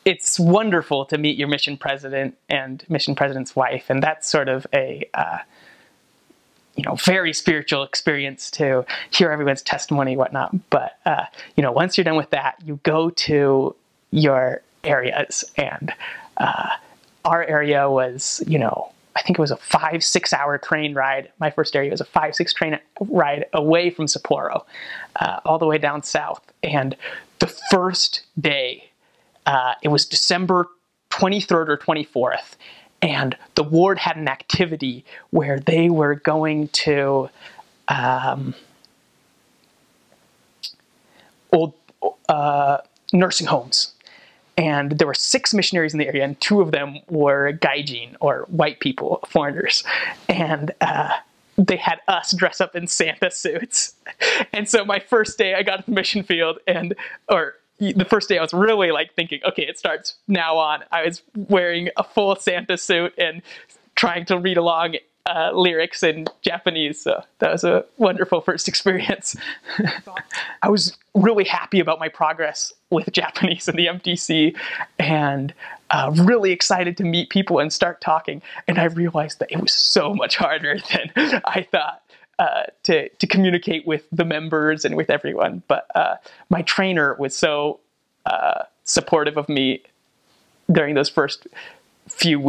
it's wonderful to meet your mission president and mission president's wife, and that's sort of a very spiritual experience to hear everyone's testimony and whatnot. But once you're done with that, you go to your areas, and our area was, I think it was a 5-6 hour train ride. My first area was a 5-6 train ride away from Sapporo, all the way down south. And the first day, it was December 23rd or 24th, and the ward had an activity where they were going to old nursing homes. And there were 6 missionaries in the area, and 2 of them were gaijin, or white people, foreigners. And they had us dress up in Santa suits. And so my first day, I got to the mission field, the first day I was really thinking, okay, it starts now on. I was wearing a full Santa suit and trying to read along lyrics in Japanese. So that was a wonderful first experience. I was really happy about my progress with Japanese in the MTC, and really excited to meet people and start talking. And I realized that it was so much harder than I thought to communicate with the members and with everyone. But my trainer was so supportive of me during those first few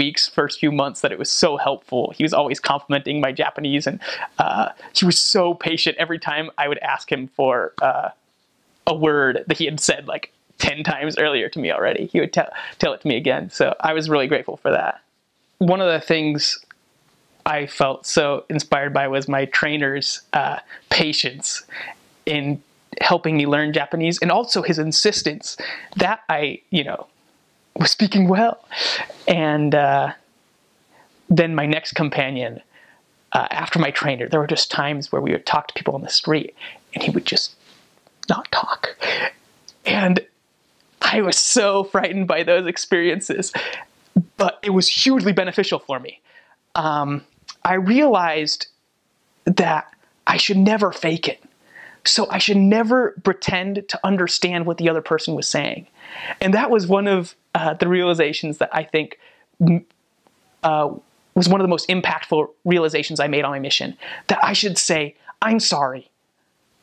months, that it was so helpful. He was always complimenting my Japanese, and he was so patient. Every time I would ask him for a word that he had said 10 times earlier to me already, he would tell it to me again. So I was really grateful for that. One of the things I felt so inspired by was my trainer's patience in helping me learn Japanese, and also his insistence that I, was speaking well. And then my next companion, after my trainer, there were just times where we would talk to people on the street, and he would just not talk. And I was so frightened by those experiences, but it was hugely beneficial for me. I realized that I should never fake it. So I should never pretend to understand what the other person was saying. And that was one of the realizations that I think was one of the most impactful realizations I made on my mission. That I should say, I'm sorry.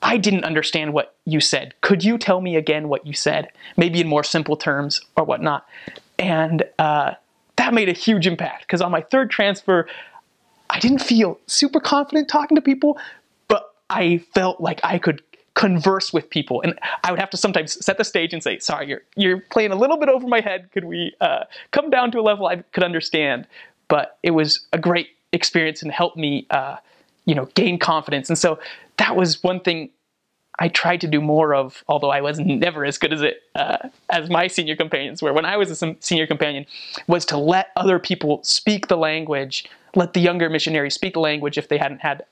I didn't understand what you said. Could you tell me again what you said? Maybe in more simple terms or whatnot. And that made a huge impact, because on my third transfer, I didn't feel super confident talking to people, but I felt like I could converse with people. And I would have to sometimes set the stage and say, sorry, you're playing a little bit over my head. Could we come down to a level I could understand? But it was a great experience and helped me gain confidence. And so that was one thing I tried to do more of, although I was never as good as it as my senior companions were. When I was a senior companion, was to let other people speak the language, let the younger missionaries speak the language if they hadn't had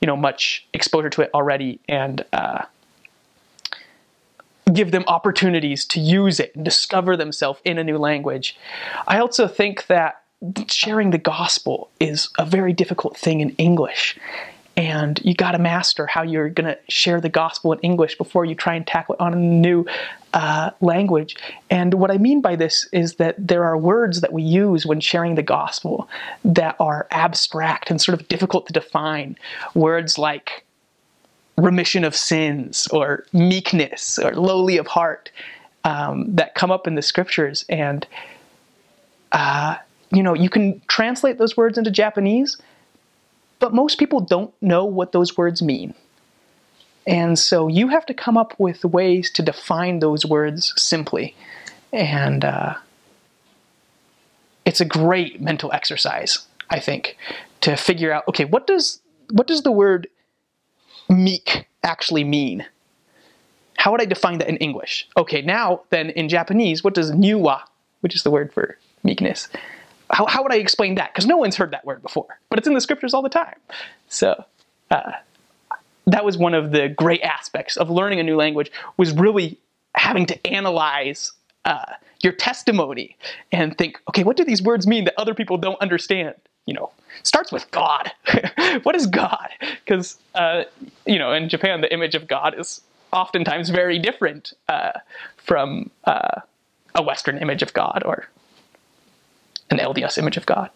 much exposure to it already, and give them opportunities to use it and discover themselves in a new language. I also think that sharing the gospel is a very difficult thing in English. And you got to master how you're going to share the gospel in English before you try and tackle it on a new language. And what I mean by this is that there are words that we use when sharing the gospel that are abstract and sort of difficult to define. Words like remission of sins, or meekness, or lowly of heart, that come up in the scriptures. And, you can translate those words into Japanese, but most people don't know what those words mean. And so you have to come up with ways to define those words simply. And it's a great mental exercise, I think, to figure out, okay, what does the word meek actually mean? How would I define that in English? Okay, now then in Japanese, what does niwa, which is the word for meekness, how would I explain that? Because no one's heard that word before, but it's in the scriptures all the time. So that was one of the great aspects of learning a new language, was really having to analyze your testimony and think, okay, what do these words mean that other people don't understand? Starts with God. What is God? Because, in Japan, the image of God is oftentimes very different from a a Western image of God or an LDS image of God.